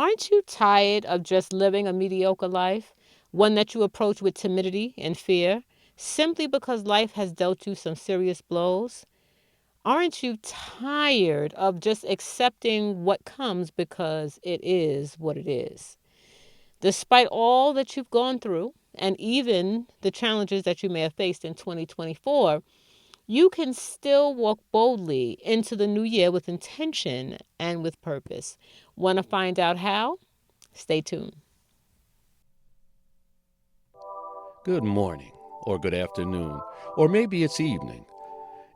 Aren't you tired of just living a mediocre life? One that you approach with timidity and fear, simply because life has dealt you some serious blows? Aren't you tired of just accepting what comes because it is what it is? Despite all that you've gone through, and even the challenges that you may have faced in 2024, you can still walk boldly into the new year with intention and with purpose. Want to find out how? Stay tuned. Good morning, or good afternoon, or maybe it's evening.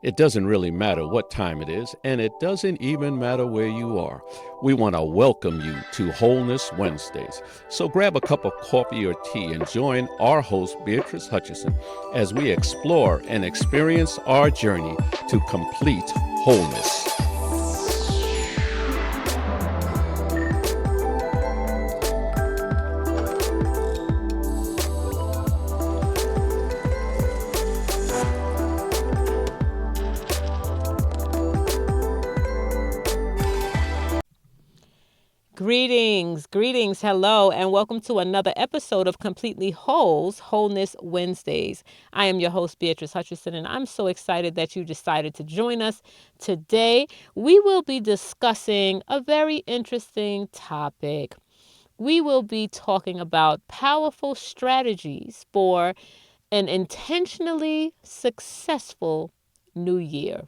It doesn't really matter what time it is, and it doesn't even matter where you are. We want to welcome you to Wholeness Wednesdays. So grab a cup of coffee or tea and join our host, Beatrice Hutchison, as we explore and experience our journey to complete wholeness. Greetings, hello, and welcome to another episode of Completely Whole's Wholeness Wednesdays. I am your host, Beatrice Hutchison, and I'm so excited that you decided to join us today. We will be discussing a very interesting topic. We will be talking about powerful strategies for an intentionally successful new year.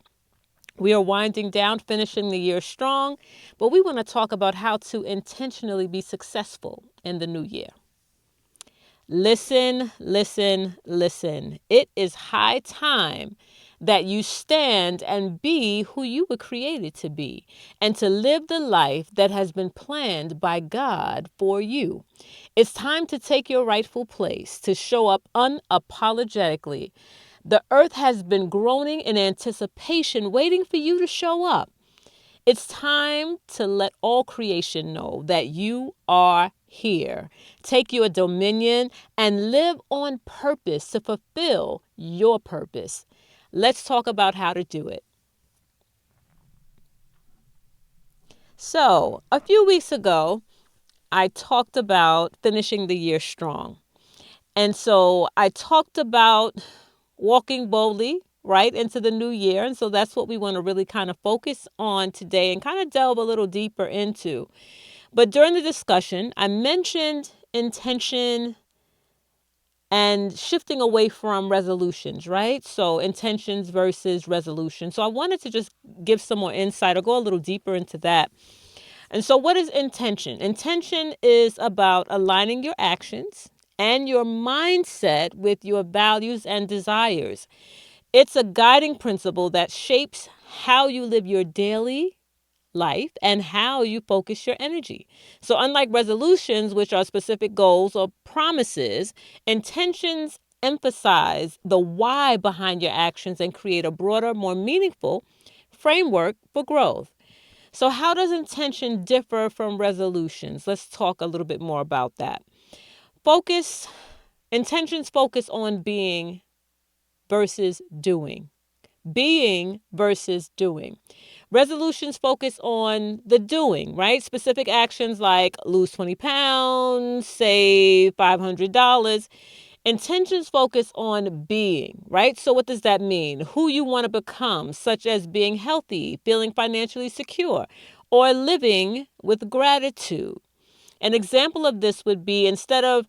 We are winding down, finishing the year strong, but we want to talk about how to intentionally be successful in the new year. Listen. It is high time that you stand and be who you were created to be and to live the life that has been planned by God for you. It's time to take your rightful place, to show up unapologetically. The earth has been groaning in anticipation, waiting for you to show up. It's time to let all creation know that you are here. Take your dominion and live on purpose to fulfill your purpose. Let's talk about how to do it. So, a few weeks ago, I talked about finishing the year strong. And so I talked about walking boldly right into the new year. And so that's what we want to really kind of focus on today and kind of delve a little deeper into. But during the discussion, I mentioned intention and shifting away from resolutions, right? So intentions versus resolution. So I wanted to just give some more insight or go a little deeper into that. And so what is intention? Intention is about aligning your actions and your mindset with your values and desires. It's a guiding principle that shapes how you live your daily life and how you focus your energy. So unlike resolutions, which are specific goals or promises, intentions emphasize the why behind your actions and create a broader, more meaningful framework for growth. So how does intention differ from resolutions? Let's talk a little bit more about that. Intentions focus on being versus doing. Being versus doing. Resolutions focus on the doing, right? Specific actions like lose 20 pounds, save $500. Intentions focus on being, right? So what does that mean? Who you want to become, such as being healthy, feeling financially secure, or living with gratitude. An example of this would be instead of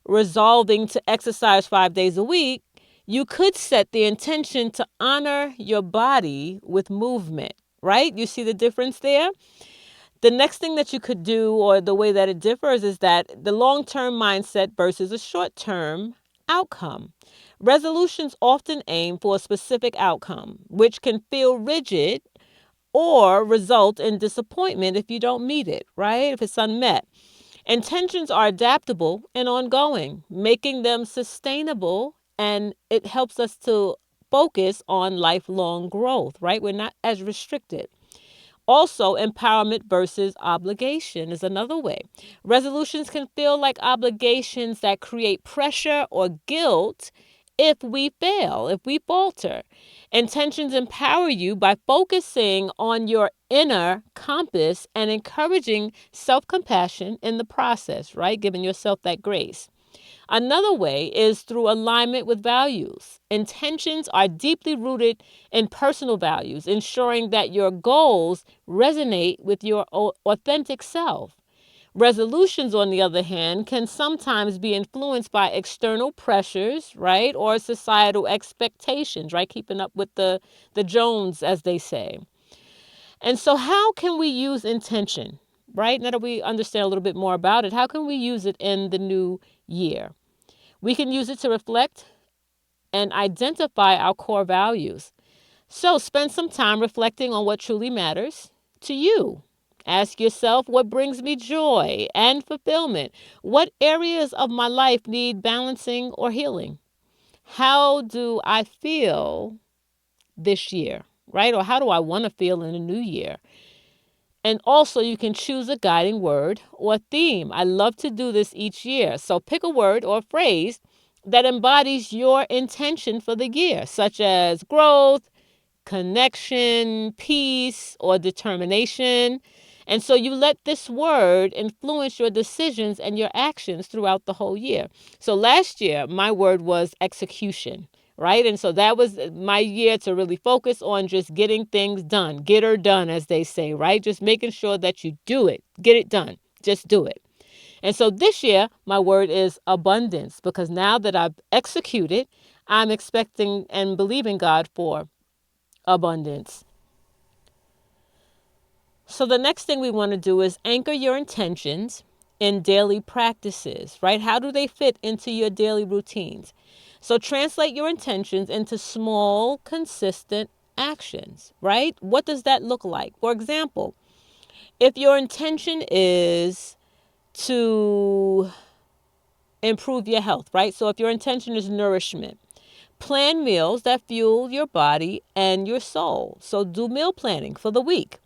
resolving to exercise 5 days a week, you could set the intention to honor your body with movement, right? You see the difference there? The next thing that you could do, or the way that it differs, is that the long-term mindset versus a short-term outcome. Resolutions often aim for a specific outcome, which can feel rigid or result in disappointment if you don't meet it, right? If it's unmet. Intentions are adaptable and ongoing, making them sustainable, and it helps us to focus on lifelong growth, right? We're not as restricted. Also, empowerment versus obligation is another way. Resolutions can feel like obligations that create pressure or guilt if we fail, if we falter. Intentions empower you by focusing on your inner compass and encouraging self-compassion in the process, right? Giving yourself that grace. Another way is through alignment with values. Intentions are deeply rooted in personal values, ensuring that your goals resonate with your authentic self. Resolutions, on the other hand, can sometimes be influenced by external pressures, right? Or societal expectations, right? Keeping up with the Jones, as they say. And so how can we use intention, right? Now that we understand a little bit more about it, how can we use it in the new year? We can use it to reflect and identify our core values. So spend some time reflecting on what truly matters to you. Ask yourself, what brings me joy and fulfillment? What areas of my life need balancing or healing? How do I feel this year, right? Or how do I want to feel in the new year? And also, you can choose a guiding word or theme. I love to do this each year. So pick a word or phrase that embodies your intention for the year, such as growth, connection, peace, or determination. And so you let this word influence your decisions and your actions throughout the whole year. So last year, my word was execution, right? And so that was my year to really focus on just getting things done, get her done, as they say, right? Just making sure that you do it, get it done, just do it. And so this year, my word is abundance, because now that I've executed, I'm expecting and believing God for abundance. So the next thing we want to do is anchor your intentions in daily practices, right? How do they fit into your daily routines? So translate your intentions into small, consistent actions, right? What does that look like? For example, if your intention is to improve your health, right? So if your intention is nourishment, plan meals that fuel your body and your soul. So do meal planning for the week.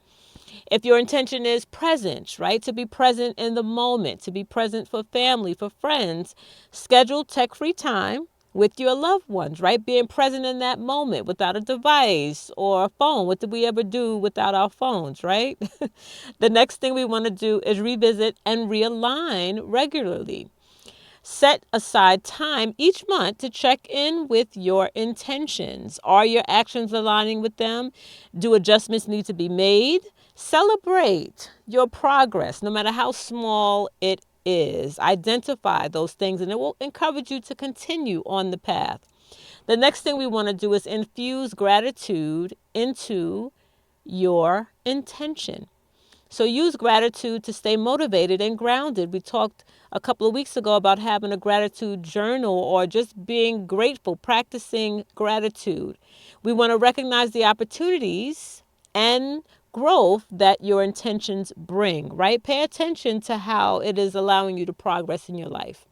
If your intention is presence, right, to be present in the moment, to be present for family, for friends, schedule tech-free time with your loved ones, right? Being present in that moment without a device or a phone. What did we ever do without our phones, right? The next thing we want to do is revisit and realign regularly. Set aside time each month to check in with your intentions. Are your actions aligning with them? Do adjustments need to be made? Celebrate your progress, no matter how small it is. Identify those things, and it will encourage you to continue on the path. The next thing we want to do is infuse gratitude into your intention. So use gratitude to stay motivated and grounded. We talked a couple of weeks ago about having a gratitude journal or just being grateful, practicing gratitude. We want to recognize the opportunities and growth that your intentions bring, right? Pay attention to how it is allowing you to progress in your life.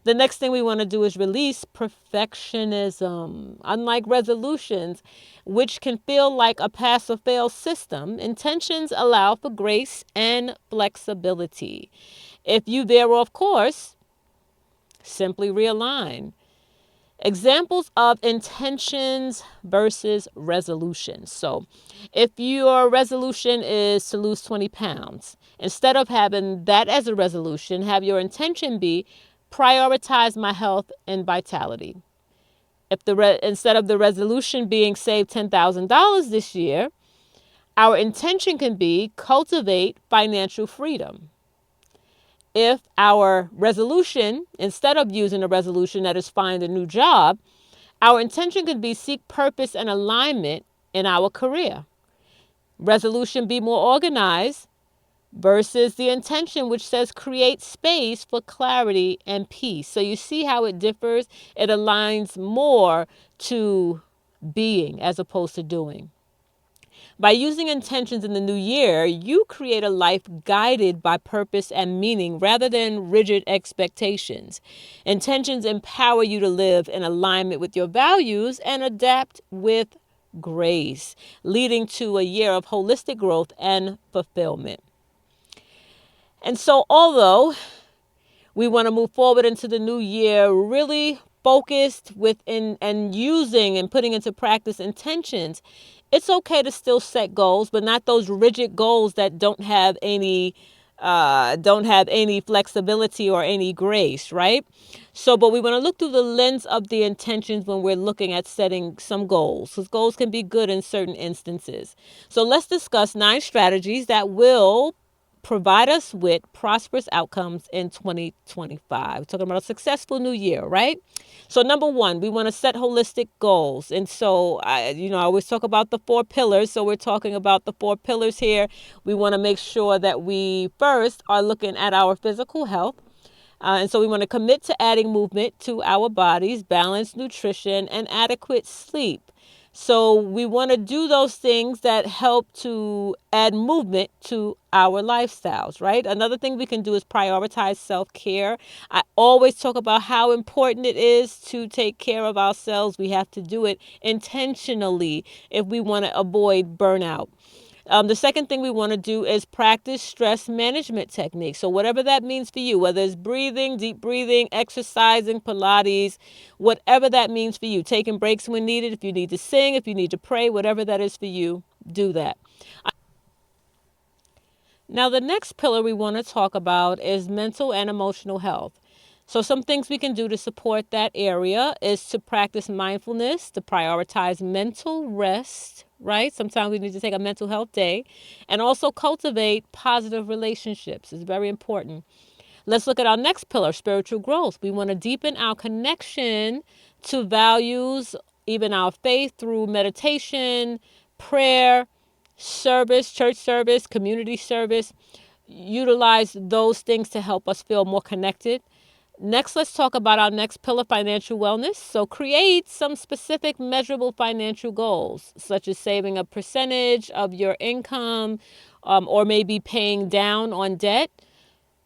The next thing we want to do is release perfectionism. Unlike resolutions, which can feel like a pass or fail system, intentions allow for grace and flexibility. If you veer off course, simply realign. Examples of intentions versus resolutions. So if your resolution is to lose 20 pounds, instead of having that as a resolution, have your intention be prioritize my health and vitality. If instead of the resolution being save $10,000 this year, our intention can be cultivate financial freedom. If our resolution, instead of using a resolution that is find a new job, our intention could be seek purpose and alignment in our career. Resolution, be more organized, versus the intention, which says create space for clarity and peace. So you see how it differs? It aligns more to being as opposed to doing. By using intentions in the new year, you create a life guided by purpose and meaning rather than rigid expectations. Intentions empower you to live in alignment with your values and adapt with grace, leading to a year of holistic growth and fulfillment. And so, although we want to move forward into the new year really focused within and using and putting into practice intentions, it's okay to still set goals, but not those rigid goals that don't have any flexibility or any grace, right? So, but we want to look through the lens of the intentions when we're looking at setting some goals, because goals can be good in certain instances. So let's discuss 9 strategies that will provide us with prosperous outcomes in 2025. We're talking about a successful new year, right? So number 1, we want to set holistic goals. And so I always talk about the 4 pillars. So we're talking about the 4 pillars here. We want to make sure that we first are looking at our physical health. And so we want to commit to adding movement to our bodies, balanced nutrition, and adequate sleep. So we want to do those things that help to add movement to our lifestyles, right? Another thing we can do is prioritize self-care. I always talk about how important it is to take care of ourselves. We have to do it intentionally if we want to avoid burnout. The second thing we want to do is practice stress management techniques. So whatever that means for you, whether it's breathing, deep breathing, exercising, Pilates, whatever that means for you, taking breaks when needed, if you need to sing, if you need to pray, whatever that is for you, do that. Now, the next pillar we want to talk about is mental and emotional health. So some things we can do to support that area is to practice mindfulness, to prioritize mental rest, right? Sometimes we need to take a mental health day, and also cultivate positive relationships. It's very important. Let's look at our next pillar, spiritual growth. We want to deepen our connection to values, even our faith, through meditation, prayer, service, church service, community service. Utilize those things to help us feel more connected. Next, let's talk about our next pillar, financial wellness. So create some specific measurable financial goals, such as saving a percentage of your income, or maybe paying down on debt.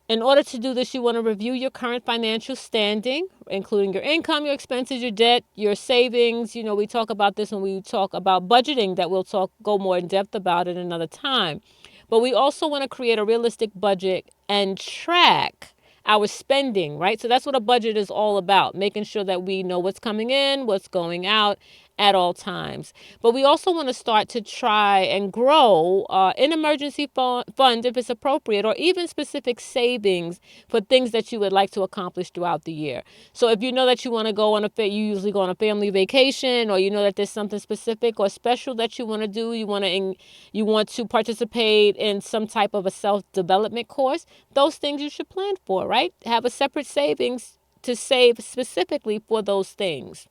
In order to do this, you want to review your current financial standing, including your income, your expenses, your debt, your savings. We talk about this when we talk about budgeting, that we'll go more in depth about it another time. But we also want to create a realistic budget and track our spending, right? So that's what a budget is all about, making sure that we know what's coming in, what's going out at all times. But we also want to start to try and grow an emergency fund if it's appropriate, or even specific savings for things that you would like to accomplish throughout the year. So if you know that you want to go on you usually go on a family vacation, or you know that there's something specific or special that you want to do, you want to participate in some type of a self-development course, those things you should plan for, right? Have a separate savings to save specifically for those things.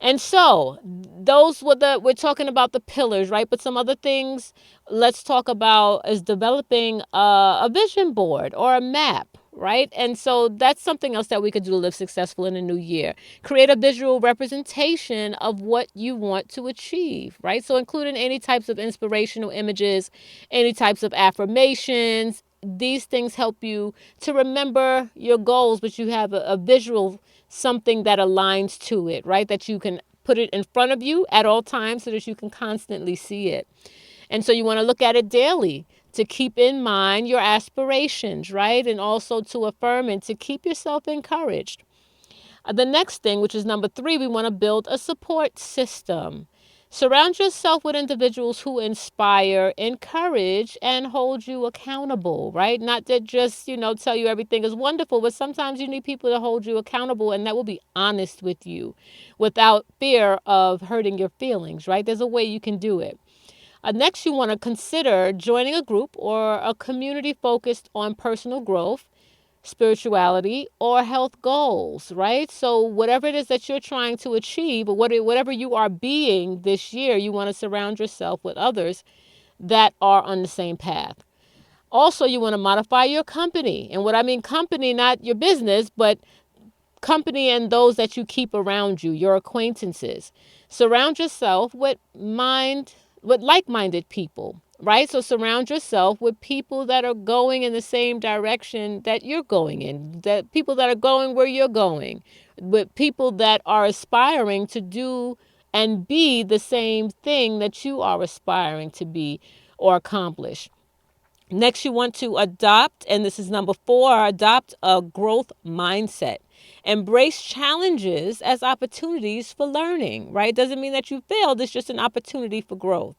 And so we're talking about the pillars, right? But some other things let's talk about is developing a vision board or a map, right? And so that's something else that we could do to live successful in the new year. Create a visual representation of what you want to achieve, right? So including any types of inspirational images, any types of affirmations. These things help you to remember your goals, but you have a visual, something that aligns to it, right? That you can put it in front of you at all times so that you can constantly see it. And so you want to look at it daily to keep in mind your aspirations, right? And also to affirm and to keep yourself encouraged. The next thing, which is number 3, we want to build a support system. Surround yourself with individuals who inspire, encourage, and hold you accountable, right? Not that just, tell you everything is wonderful, but sometimes you need people to hold you accountable, and that will be honest with you without fear of hurting your feelings, right? There's a way you can do it. Next, you want to consider joining a group or a community focused on personal growth, spirituality, or health goals, right? So whatever it is that you're trying to achieve, or whatever you are being this year, you want to surround yourself with others that are on the same path. Also, you want to modify your company. And what I mean company, not your business, but company and those that you keep around you, your acquaintances. Surround yourself with like-minded people, right? So surround yourself with people that are going in the same direction that you're going in, that people that are going where you're going, with people that are aspiring to do and be the same thing that you are aspiring to be or accomplish. Next, you want to adopt, and this is number 4, adopt a growth mindset. Embrace challenges as opportunities for learning, right? Doesn't mean that you failed. It's just an opportunity for growth.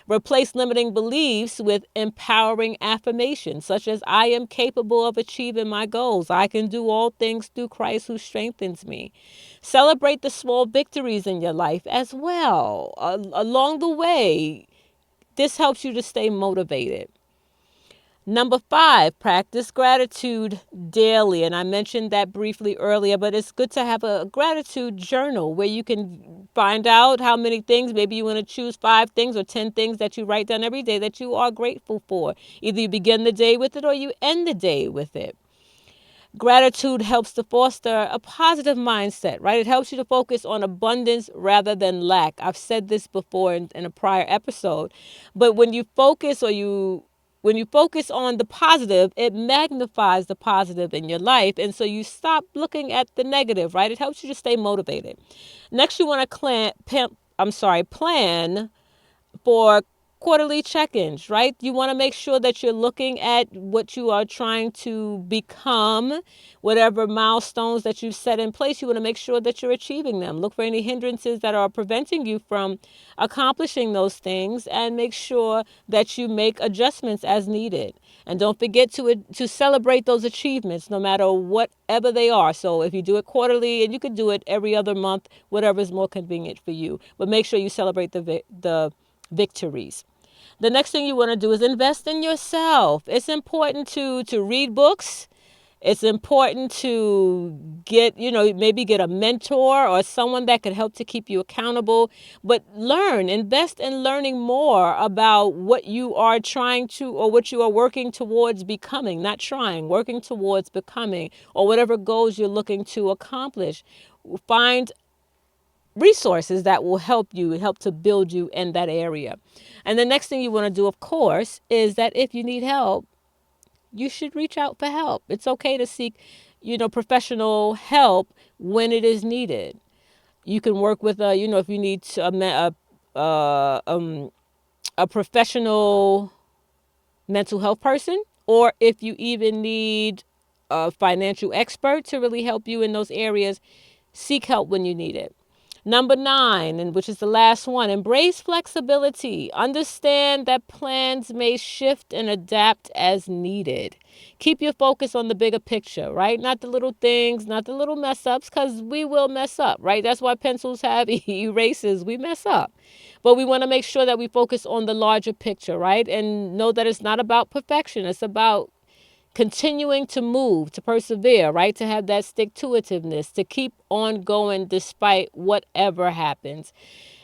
Replace limiting beliefs with empowering affirmations, such as I am capable of achieving my goals. I can do all things through Christ who strengthens me. Celebrate the small victories in your life as well. Along the way, this helps you to stay motivated. Number 5, practice gratitude daily. And I mentioned that briefly earlier, but it's good to have a gratitude journal where you can find out how many things, maybe you want to choose 5 things or 10 things that you write down every day that you are grateful for. Either you begin the day with it or you end the day with it. Gratitude helps to foster a positive mindset, right? It helps you to focus on abundance rather than lack. I've said this before in a prior episode, but when you focus on the positive, it magnifies the positive in your life. And so you stop looking at the negative, right? It helps you to stay motivated. Next, you want to plan for quarterly check-ins, right? You want to make sure that you're looking at what you are trying to become, whatever milestones that you've set in place. You want to make sure that you're achieving them. Look for any hindrances that are preventing you from accomplishing those things and make sure that you make adjustments as needed. And don't forget to celebrate those achievements no matter whatever they are. So if you do it quarterly, and you could do it every other month, whatever is more convenient for you. But make sure you celebrate the victories. The next thing you want to do is invest in yourself. It's important to read books. It's important to maybe get a mentor or someone that could help to keep you accountable. But invest in learning more about what you are trying to, or what you are working towards becoming, working towards becoming, or whatever goals you're looking to accomplish. Find resources that will help to build you in that area. And the next thing you want to do, of course, is that if you need help, you should reach out for help. It's okay to seek, professional help when it is needed. You can work with if you need a professional mental health person, or if you even need a financial expert to really help you in those areas, seek help when you need it. Number 9, and which is the last one, embrace flexibility. Understand that plans may shift and adapt as needed. Keep your focus on the bigger picture, right? Not the little things, not the little mess ups, because we will mess up, right? That's why pencils have erasers. We mess up. But we want to make sure that we focus on the larger picture, right? And know that it's not about perfection. It's about continuing to move, to persevere, right? To have that stick-to-itiveness, to keep on going despite whatever happens.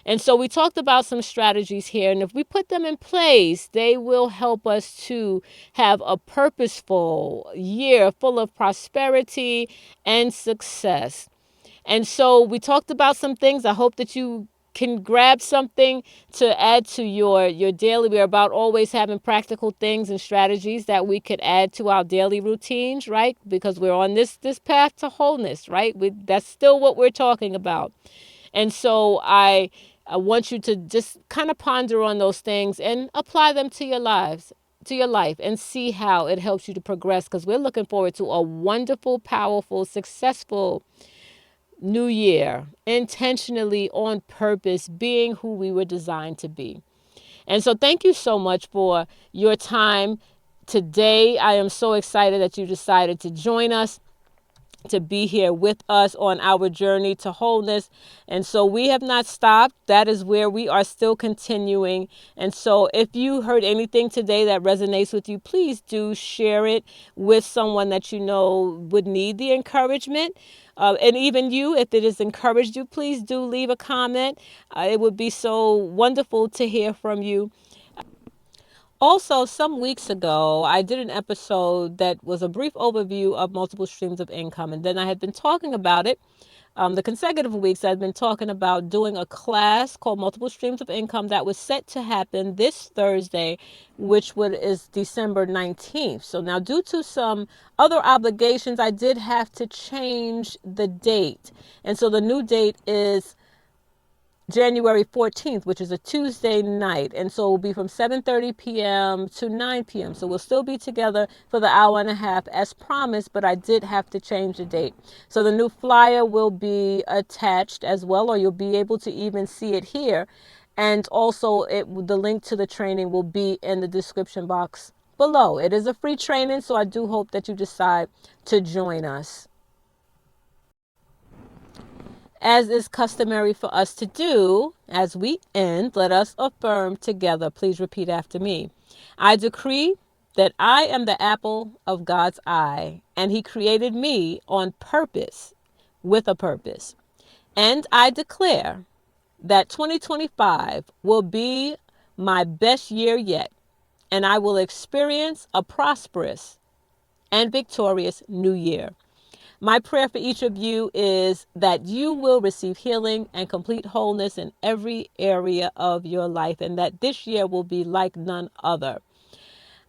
And so we talked about some strategies here, and if we put them in place, they will help us to have a purposeful year full of prosperity and success. And so we talked about some things. I hope that you can grab something to add to your daily. We're about always having practical things and strategies that we could add to our daily routines, right? Because we're on this path to wholeness, right? That's still what we're talking about. And so I want you to just kind of ponder on those things and apply them to your life, and see how it helps you to progress, because we're looking forward to a wonderful, powerful, successful new year, intentionally, on purpose, being who we were designed to be. And so thank you so much for your time today. I am so excited that you decided to join us, to be here with us on our journey to wholeness. And so we have not stopped. That is where we are still continuing. And so if you heard anything today that resonates with you, please do share it with someone that you know would need the encouragement. And even you, if it has encouraged you, please do leave a comment. It would be so wonderful to hear from you. Also, some weeks ago, I did an episode that was a brief overview of multiple streams of income. And then I had been talking about it. The consecutive weeks, I've been talking about doing a class called Multiple Streams of Income that was set to happen this Thursday, which is December 19th. So now, due to some other obligations, I did have to change the date. And so the new date is January 14th, which is a Tuesday night. And so it will be from 7:30 p.m. to 9 p.m. So we'll still be together for the hour and a half as promised, but I did have to change the date. So the new flyer will be attached as well, or you'll be able to even see it here. And also the link to the training will be in the description box below. It is a free training, so I do hope that you decide to join us. As is customary for us to do, as we end, let us affirm together. Please repeat after me. I decree that I am the apple of God's eye, and He created me on purpose, with a purpose. And I declare that 2025 will be my best year yet, and I will experience a prosperous and victorious new year. My prayer for each of you is that you will receive healing and complete wholeness in every area of your life, and that this year will be like none other.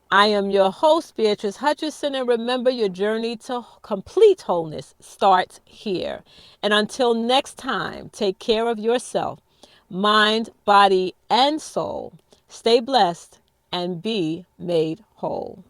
I am your host, Beatrice Hutchison, and remember, your journey to complete wholeness starts here. And until next time, take care of yourself, mind, body, and soul. Stay blessed and be made whole.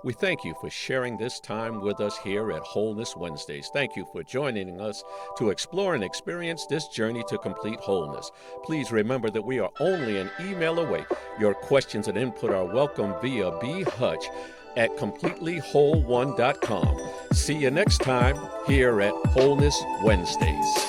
We thank you for sharing this time with us here at Wholeness Wednesdays. Thank you for joining us to explore and experience this journey to complete wholeness. Please remember that we are only an email away. Your questions and input are welcome via bhutch@completelywhole1.com. See you next time here at Wholeness Wednesdays.